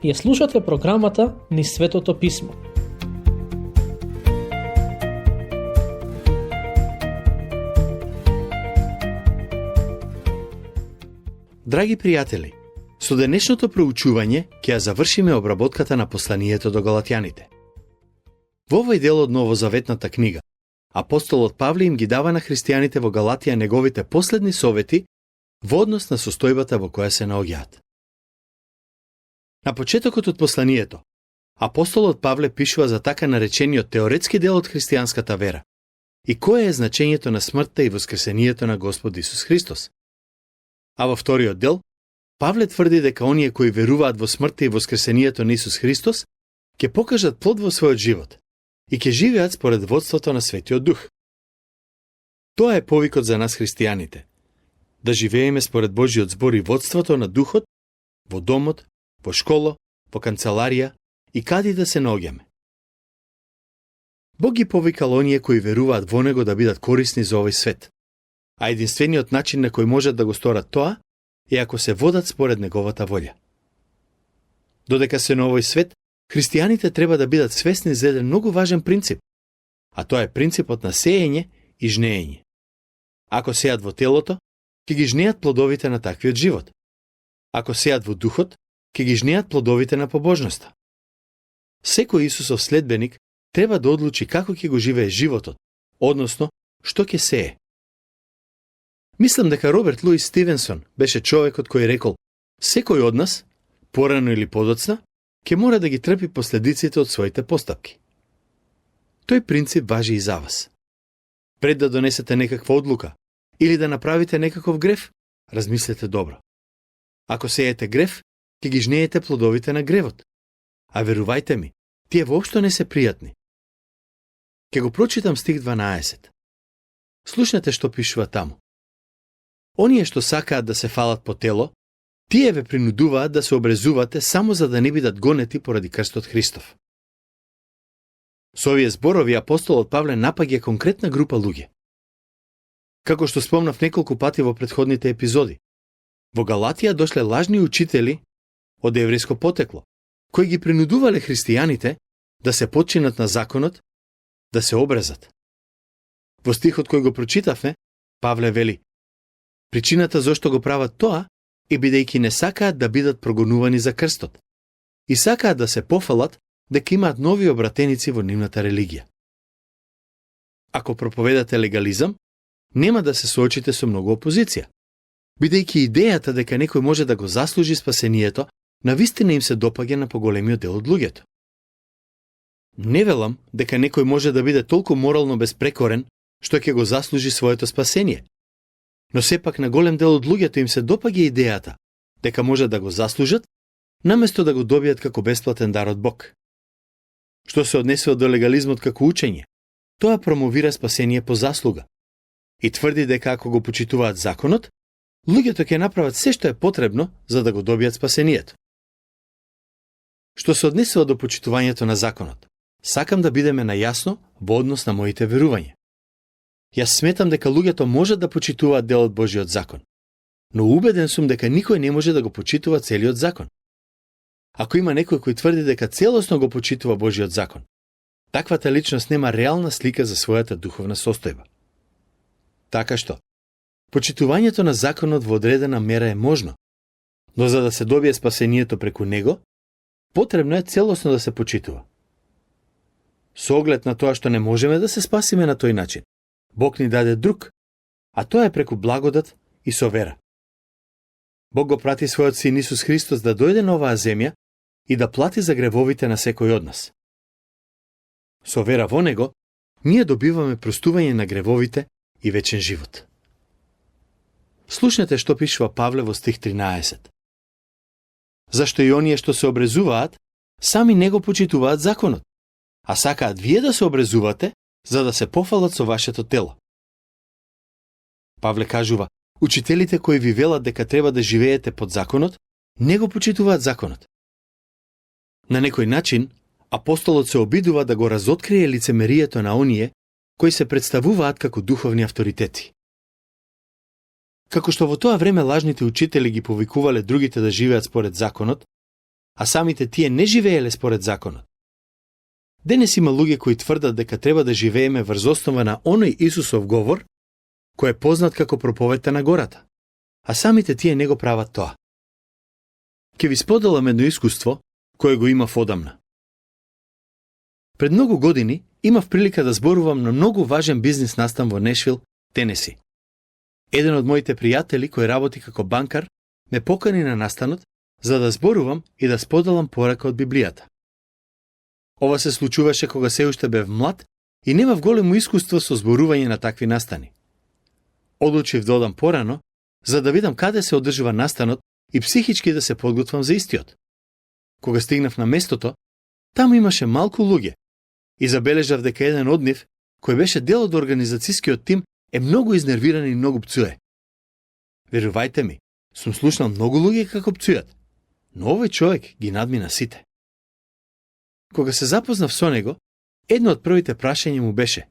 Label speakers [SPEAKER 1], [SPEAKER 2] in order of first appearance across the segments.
[SPEAKER 1] Ја слушате програмата Низ Светото Писмо.
[SPEAKER 2] Драги пријатели, со денешното проучување ќе ја завршиме обработката на посланието до галатјаните. Во овој дел од новозаветната книга, апостолот Павле им ги дава на христијаните во Галатија неговите последни совети во однос на состојбата во која се наоѓаат. На почетокот од посланието, апостолот Павле пишува за така наречениот теоретски дел од христијанската вера и кое е значењето на смртта и воскресението на Господ Исус Христос. А во вториот дел, Павле тврди дека оние кои веруваат во смртта и воскресението на Исус Христос ќе покажат плод во својот живот и ќе живеат според водството на Светиот Дух. Тоа е повикот за нас христијаните, да живееме според Божиот збор и водството на Духот во домот, во школа, во канцеларија и каде да се наоѓаме. Бог ги повикал оние кои веруваат во Него да бидат корисни за овој свет, а единствениот начин на кој можат да го сторат тоа е ако се водат според Неговата волја. Додека се на овој свет, христијаните треба да бидат свесни за еден многу важен принцип, а тоа е принципот на сеење и жнеење. Ако сеат во телото, ќе ги жнеат плодовите на таквиот живот. Ако сеат во духот, ќе ги жнеат плодовите на побожноста. Секој Исусов следбеник треба да одлучи како ќе го живее животот, односно, што ќе сее. Мислам дека Роберт Луис Стивенсон беше човекот кој рекол: секој од нас, порано или подоцна, ќе мора да ги трпи последиците од своите постапки. Тој принцип важи и за вас. Пред да донесете некаква одлука или да направите некаков грев, размислете добро. Ако сеете грев, ќе ги жнеете плодовите на гревот. А верувајте ми, тие воопшто не се пријатни. Ќе го прочитам стих 12. Слушнете што пишува таму. Оние што сакаат да се фалат по тело, тие ве принудуваат да се обрезувате само за да не бидат гонети поради крстот Христов. Со овие зборови апостолот Павле напаѓа конкретна група луѓе. Како што спомнав неколку пати во претходните епизоди, во Галатија дошле лажни учители од еврејско потекло, кои ги принудувале христијаните да се потчинат на законот, да се обрезат. Во стихот кој го прочитавме, Павле вели: причината зошто го прават тоа е бидејќи не сакаат да бидат прогонувани за крстот и сакаат да се пофалат дека имаат нови обратеници во нивната религија. Ако проповедате легализам, нема да се соочите со многу опозиција, бидејќи идејата дека некој може да го заслужи спасението навистина им се допаѓа на поголемиот дел од луѓето. Не велам дека некој може да биде толку морално безпрекорен што ќе го заслужи своето спасение, но сепак на голем дел од луѓето им се допаѓа идејата дека може да го заслужат наместо да го добијат како бесплатен дар од Бог. Што се однесува до легализмот како учење, тоа промовира спасение по заслуга и тврди дека ако го почитуваат законот, луѓето ќе направат се што е потребно за да го добијат спасението. Што се однесува до почитувањето на законот, сакам да бидеме најасно во однос на моите верувања. Јас сметам дека луѓето можат да почитуваат дел од Божиот закон, но убеден сум дека никој не може да го почитува целиот закон. Ако има некој кој тврди дека целосно го почитува Божиот закон, таквата личност нема реална слика за својата духовна состојба. Така што, почитувањето на законот во одредена мера е можно, но за да се добие спасението преку него, потребно е целосно да се почитува. Со оглед на тоа што не можеме да се спасиме на тој начин, Бог ни даде друг, а тоа е преку благодат и со вера. Бог го прати својот син Исус Христос да дојде на оваа земја и да плати за гревовите на секој од нас. Со вера во него, ние добиваме простување на гревовите и вечен живот. Слушнете што пишува Павле во стих 13. Зашто и оние што се обрезуваат, сами не го почитуваат законот, а сакаат вие да се обрезувате, за да се пофалат со вашето тело. Павле кажува: учителите кои ви велат дека треба да живеете под законот, не го почитуваат законот. На некој начин, апостолот се обидува да го разоткрие лицемерието на оние кои се представуваат како духовни авторитети. Како што во тоа време лажните учители ги повикувале другите да живеат според законот, а самите тие не живееле според законот. Денес има луѓе кои тврдат дека треба да живееме врз основа на оној Исусов говор, кој е познат како проповедта на гората, а самите тие не го прават тоа. Ќе ви споделам едно искуство кое го имав одамна. Пред многу години имав прилика да зборувам на многу важен бизнис настан во Нешвил, Тенеси. Еден од моите пријатели кој работи како банкар ме покани на настанот за да зборувам и да споделам порака од Библијата. Ова се случуваше кога се уште бев млад и немав големо искуство со зборување на такви настани. Одлучив да одам порано, за да видам каде се одржува настанот и психички да се подготвам за истиот. Кога стигнав на местото, таму имаше малку луѓе и забележав дека еден од нив, кој беше дел од организацијскиот тим, е многу изнервиран и многу пцуе. Верувајте ми, сум слушнал многу луѓе како пцујат, но овој човек ги надмина сите. Кога се запознав со него, едно од првите прашања му беше: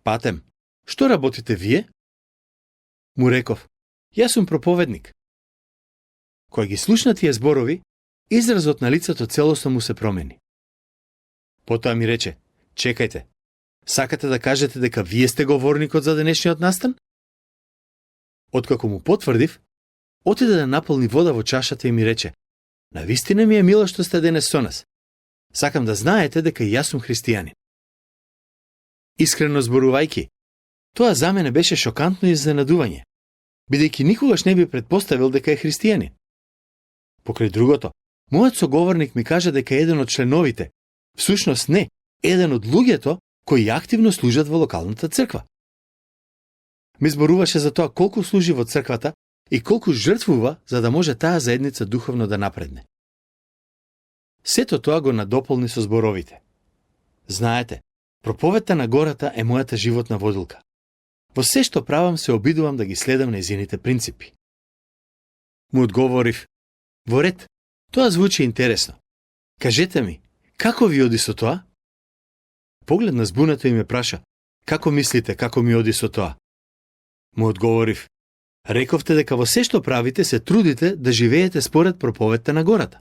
[SPEAKER 2] "Патем, што работите вие?" Му реков: "Јас сум проповедник." Кога ги слушна тие зборови, изразот на лицето целосно му се промени. Потоа ми рече: "Чекајте, сакате да кажете дека вие сте говорникот за денешниот настан?" Откако му потврдив, отиде да наполни вода во чашата и ми рече: "Навистина ми е мило што сте денес со нас. Сакам да знаете дека и јас сум христијанин." Искрено зборувајќи, тоа за мене беше шокантно изненадување, бидејќи никогаш не би претпоставил дека е христијанин. Покрај другото, мојот соговорник ми кажа дека еден од членовите, всушност не, еден од луѓето кои активно служат во локалната црква. Ми зборуваше за тоа колку служи во црквата и колку жртвува за да може таа заедница духовно да напредне. Сето тоа го надополни со зборовите: "Знаете, проповедта на гората е мојата животна водилка. Во се што правам се обидувам да ги следам нејзините принципи." Му одговорив: "Во ред, тоа звучи интересно. Кажете ми, како ви оди со тоа?" Погледна збунато и ме праша: "Како мислите, како ми оди со тоа?" Му одговорив: "Рековте дека во се што правите се трудите да живеете според проповедта на гората.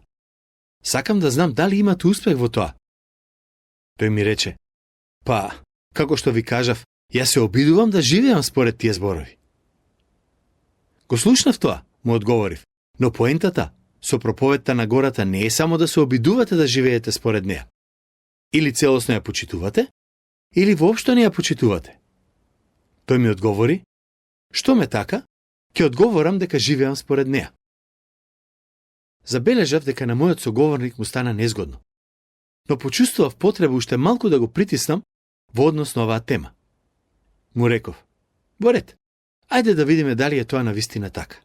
[SPEAKER 2] Сакам да знам дали имате успех во тоа." Тој ми рече: "Па, како што ви кажав, јас се обидувам да живеам според тие зборови." Го слушнав тоа, му одговорив, но поентата со проповедта на гората не е само да се обидувате да живеете според неа. Или целосно ја почитувате, или воопшто не ја почитувате. Тој ми одговори: "Што ме така, ќе одговорам дека живеам според неа." Забележав дека на мојот соговорник му стана незгодно, но почувствував потреба уште малку да го притиснам во однос на оваа тема. Му реков: "Во ред, ајде да видиме дали е тоа навистина така.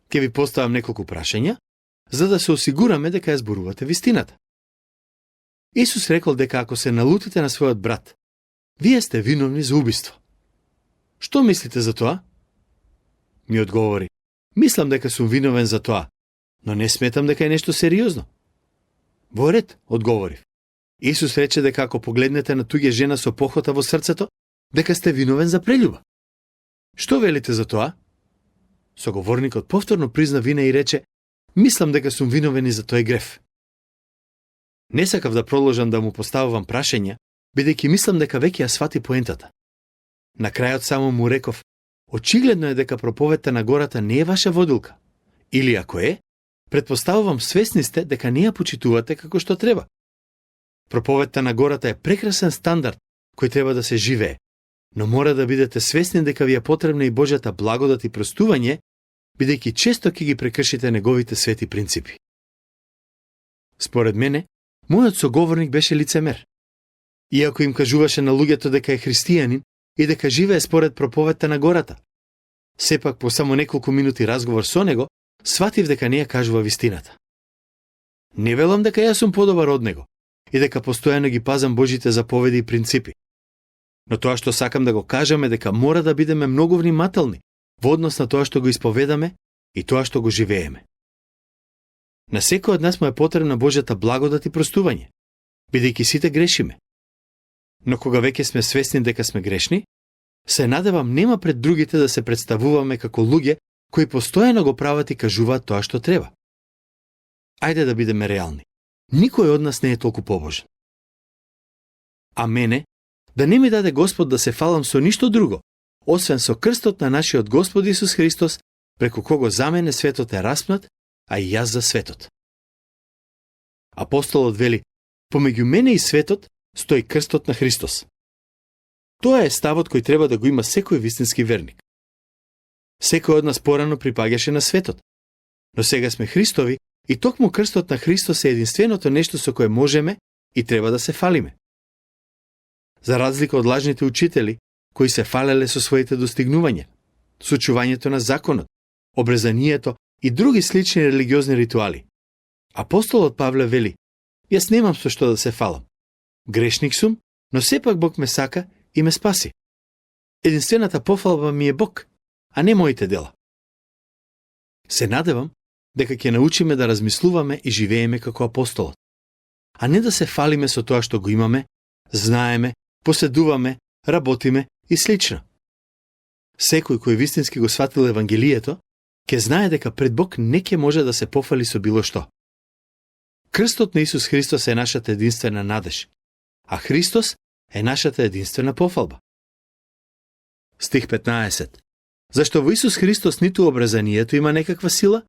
[SPEAKER 2] Ќе ви поставам неколку прашања, за да се осигураме дека ја зборувате вистината. Исус рекол дека ако се налутите на својот брат, вие сте виновни за убиство. Што мислите за тоа?" Ми одговори: "Мислам дека сум виновен за тоа, но не сметам дека е нешто сериозно." "Во ред," одговорив. Исус рече дека ако погледнете на туѓа жена со похота во срцето, дека сте виновен за прелюба. Што велите за тоа?" Соговорникот повторно призна вина и рече: "Мислам дека сум виновен и за тој греф." Не сакав да продолжам да му поставувам прашања, бидејќи мислам дека веќе ја свати поентата. На крајот само му реков: "Очигледно е дека проповедта на гората не е ваша водилка. Или ако е, претпоставувам свесни сте дека не ја почитувате како што треба. Проповедта на гората е прекрасен стандард кој треба да се живее, но мора да бидете свесни дека ви е потребна и Божјата благодат и простување, бидејќи често ќе ги прекршите неговите свети принципи." Според мене, мојот соговорник беше лицемер. Иако им кажуваше на луѓето дека е христијанин и дека живее според проповедта на гората, сепак по само неколку минути разговор со него, сватив дека не ја кажува вистината. Не велам дека јас сум подобар од него и дека постојано ги пазам Божите заповеди и принципи. Но тоа што сакам да го кажам е дека мора да бидеме многу внимателни во однос на тоа што го исповедаме и тоа што го живееме. На секој од нас му е потребна Божјата благодат и простување, бидејќи сите грешиме. Но кога веќе сме свесни дека сме грешни, се надевам нема пред другите да се представуваме како луѓе кои постојано го прават и кажуваат тоа што треба. ајде да бидеме реални. Никој од нас не е толку побожен. А мене, да не ми даде Господ да се фалам со ништо друго, освен со крстот на нашиот Господ Исус Христос, преку кого за мене светот е распнат, а и јас за светот. Апостолот вели, помеѓу мене и светот стои крстот на Христос. Тоа е ставот кој треба да го има секој вистински верник. Секој од нас порано припаѓаше на светот, но сега сме Христови и токму крстот на Христос е единственото нешто со кое можеме и треба да се фалиме. За разлика од лажните учители, кои се фалеле со своите достигнувања, сочувањето на законот, обрезанието и други слични религиозни ритуали. Апостолот Павле вели, јас немам со што да се фалам. Грешник сум, но сепак Бог ме сака и ме спаси. Единствената пофалба ми е Бог, а не моите дела. Се надевам дека ќе научиме да размислуваме и живееме како апостолот, а не да се фалиме со тоа што го имаме, знаеме, поседуваме, работиме и слично. Секој кој вистински го сватил Евангелието, ќе знае дека пред Бог не ќе може да се пофали со било што. Крстот на Исус Христос е нашата единствена надеж, а Христос е нашата единствена пофалба. Стих 15. Зашто во Исус Христос ниту обрезанието има некаква сила,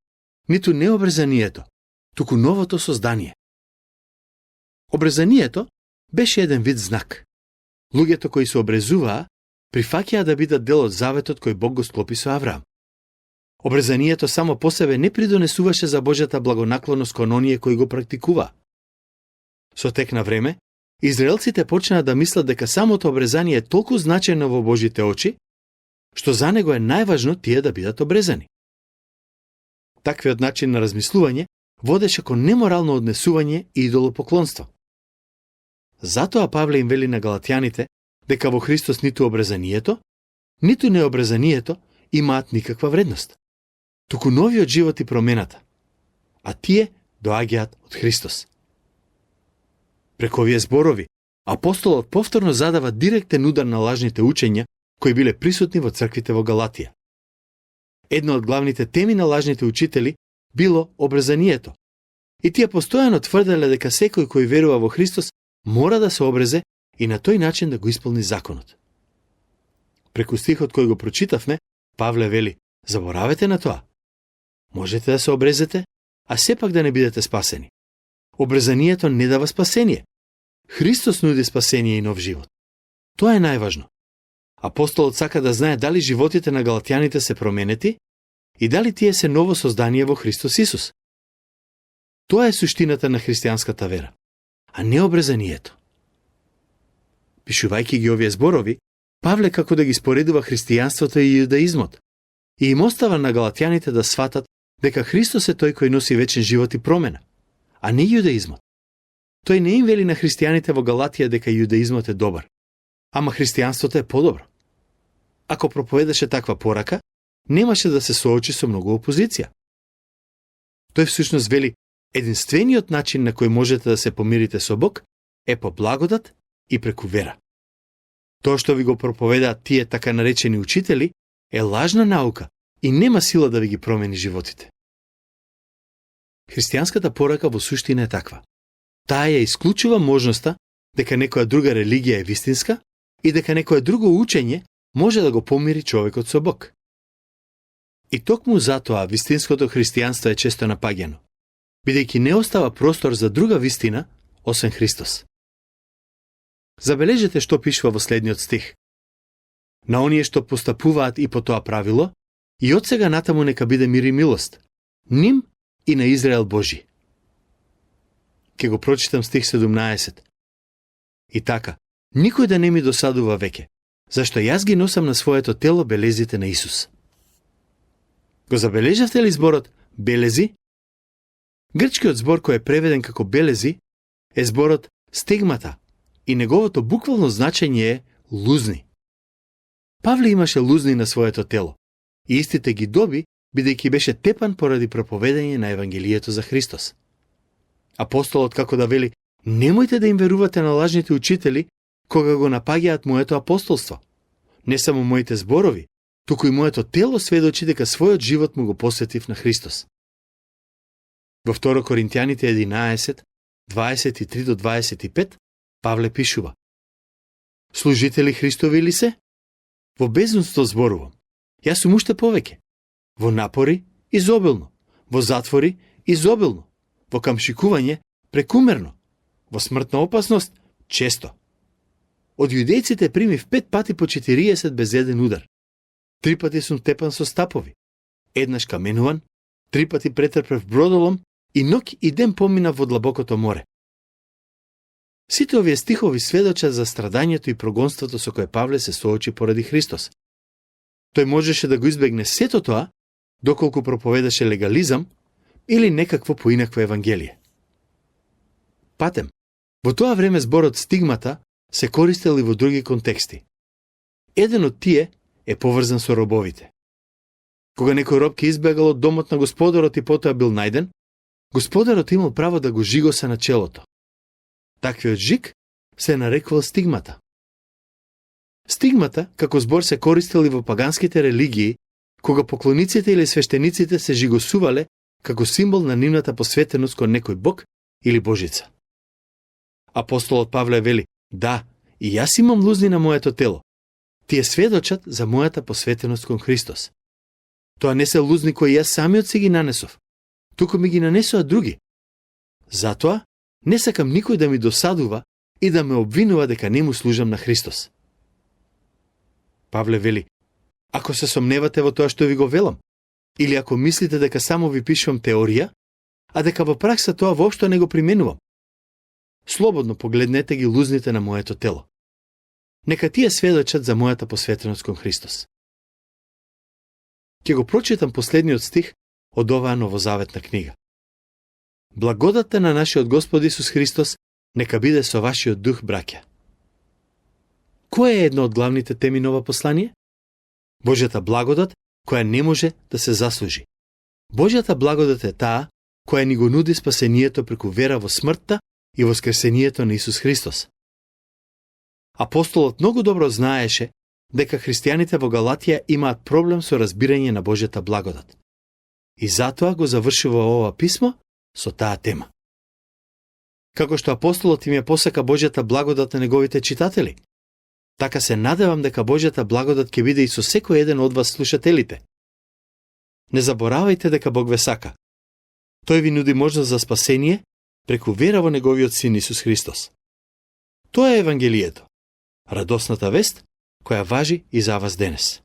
[SPEAKER 2] ниту необрезанието, туку новото создание. Обрезанието беше еден вид знак. Луѓето кои се обрезуваа, прифаќаа да бидат дел од заветот кој Бог го склопи со Авраам. Обрезанието само по себе не придонесуваше за Божјата благонаклоност кон оние кои го практикуваа. Со тек на време, израелците почнаа да мислат дека самото обрезание е толку значено во Божите очи, што за него е најважно тие да бидат обрезани. Таквиот начин на размислување водеше кон неморално однесување и идолопоклонство. Затоа Павле им вели на галатјаните дека во Христос ниту обрезанието, ниту необрезанието имаат никаква вредност. Туку новиот живот и промената, а тие доаѓаат од Христос. Преку овие зборови, апостолот повторно задава директен удар на лажните учења кои биле присутни во црквите во Галатија. Една од главните теми на лажните учители било обрезанието. И тие постојано тврделе дека секој кој верува во Христос мора да се обрезе и на тој начин да го исполни законот. Преку стихот кој го прочитавме, Павле вели, заборавете на тоа. Можете да се обрезете, а сепак да не бидете спасени. Обрезанието не дава спасение. Христос нуди спасение и нов живот. Тоа е најважно. Апостолот сака да знае дали животите на галатјаните се променети и дали тие се ново создание во Христос Исус. Тоа е суштината на христијанската вера, а не обрезанието. Пишувајќи ги овие зборови, Павле како да ги споредува христијанството и јудаизмот и им остава на галатјаните да сватат дека Христос е тој кој носи вечен живот и промена, а не јудаизмот. Тој не им вели на христијаните во Галатија дека јудаизмот е добар, ама христијанството е подобро. Ако проповедаше таква порака, немаше да се соочи со многу опозиција. Тој всушност вели, единствениот начин на кој можете да се помирите со Бог е по благодат и преку вера. Тоа што ви го проповедаат тие така наречени учители е лажна наука и нема сила да ви ги промени животите. Христијанската порака во суштина е таква. Таа ја исклучува можноста дека некоја друга религија е вистинска и дека некое друго учење може да го помири човекот со Бог. И токму затоа вистинското христијанство е често напаѓано, бидејќи не остава простор за друга вистина, освен Христос. Забележете што пишува во следниот стих. На оние што постапуваат и по тоа правило, и од сега натаму нека биде мир и милост, ним и на Израел Божи. Ке го прочитам стих 17. И така, никој да не ми досадува веќе, зашто јас ги носам на своето тело белезите на Исус. Го забележавте ли зборот белези? Грчкиот збор кој е преведен како белези е зборот стегмата и неговото буквално значење е лузни. Павле имаше лузни на своето тело и истите ги доби бидејќи беше тепан поради проповедање на Евангелието за Христос. Апостолот како да вели, немојте да им верувате на лажните учители кога го напаѓаат моето апостолство. Не само моите зборови, туку и моето тело сведочи дека својот живот му го посветив на Христос. Во 2 Коринтијаните 11, 23-25, Павле пишува: Служители Христови ли се? Во безумство зборувам. Јас сум уште повеќе. Во напори изобилно, во затвори изобилно, во камшикување прекумерно, во смртна опасност често. Од јудејците примив 5 пати по 40 без еден удар. 3 пати сум тепан со стапови, еднаш каменуван, 3 пати претрпев бродолом и ноќ и ден поминав во длабокото море. Сите овие стихови сведочат за страдањето и прогонството со кое Павле се соочи поради Христос. Тој можеше да го избегне сето тоа, доколку проповедаше легализам или некакво поинакво евангелие. Патем, во тоа време зборот стигмата се користел и во други контексти. Еден од тие е поврзан со робовите. Кога некој роб ќе избегал од домот на господарот и потоа бил најден, господарот имал право да го жигоса на челото. Таквиот жиг се нарекувал стигмата. Стигмата, како збор, се користел и во паганските религии, кога поклониците или свештениците се жигосувале како символ на нивната посветеност кон некој бог или божица. Апостолот Павле вели: да, и јас имам лузни на моето тело. Тие сведочат за мојата посветеност кон Христос. Тоа не се лузни кои јас самиот си ги нанесов, туку ми ги нанесоа други. Затоа не сакам никој да ми досадува и да ме обвинува дека не му служам на Христос. Павле вели: ако се сомневате во тоа што ви го велам, или ако мислите дека само ви пишувам теорија, а дека во пракса тоа воопшто не го применувам, слободно погледнете ги лузните на моето тело. Нека тие сведочат за мојата посветеност кон Христос. Ќе го прочитам последниот стих од оваа новозаветна книга. Благодата на нашиот Господ Исус Христос нека биде со вашиот дух, браќа. Која е една од главните теми на ова послание? Божјата благодат, која не може да се заслужи. Божјата благодат е таа која ни го нуди спасението преку вера во смртта и воскресението на Исус Христос. Апостолот многу добро знаеше дека христијаните во Галатија имаат проблем со разбирање на Божјата благодат. И затоа го завршува ова писмо со таа тема. Како што апостолот им ја посака Божјата благодат на неговите читатели, така се надевам дека Божјата благодат ќе биде и со секој еден од вас слушателите. Не заборавајте дека Бог ве сака. Тој ви нуди можност за спасение преку вера во неговиот син Исус Христос. Тоа е евангелието, радосната вест која важи и за вас денес.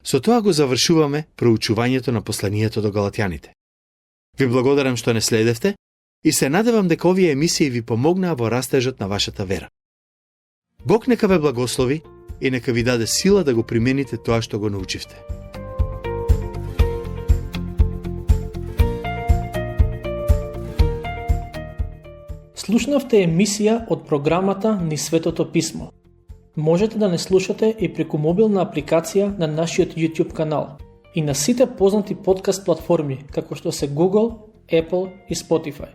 [SPEAKER 2] Со тоа го завршуваме проучувањето на посланието до галатјаните. Ви благодарам што не следевте и се надевам дека овие емисии ви помогнаа во растежот на вашата вера. Бог нека ве благослови и нека ви даде сила да го примените тоа што го научивте.
[SPEAKER 1] Слушнавте емисија од програмата Низ Светото Писмо. Можете да не слушате и преку мобилна апликација на нашиот YouTube канал и на сите познати подкаст платформи како што се Google, Apple и Spotify.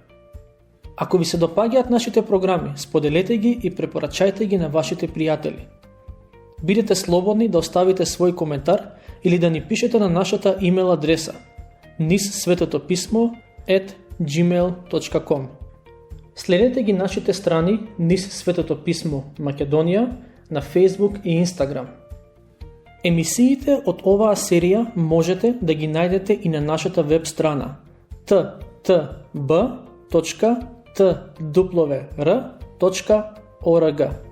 [SPEAKER 1] Ако ви се допаѓаат нашите програми, споделете ги и препорачајте ги на вашите пријатели. Бидете слободни да оставите свој коментар или да ни пишете на нашата имейл адреса nizsvetotopисmo@gmail.com. Следете ги нашите страни Низ Светото Писмо Македонија на Facebook и Instagram. Емисиите од оваа серија можете да ги најдете и на нашата веб страна ttb.twr.org.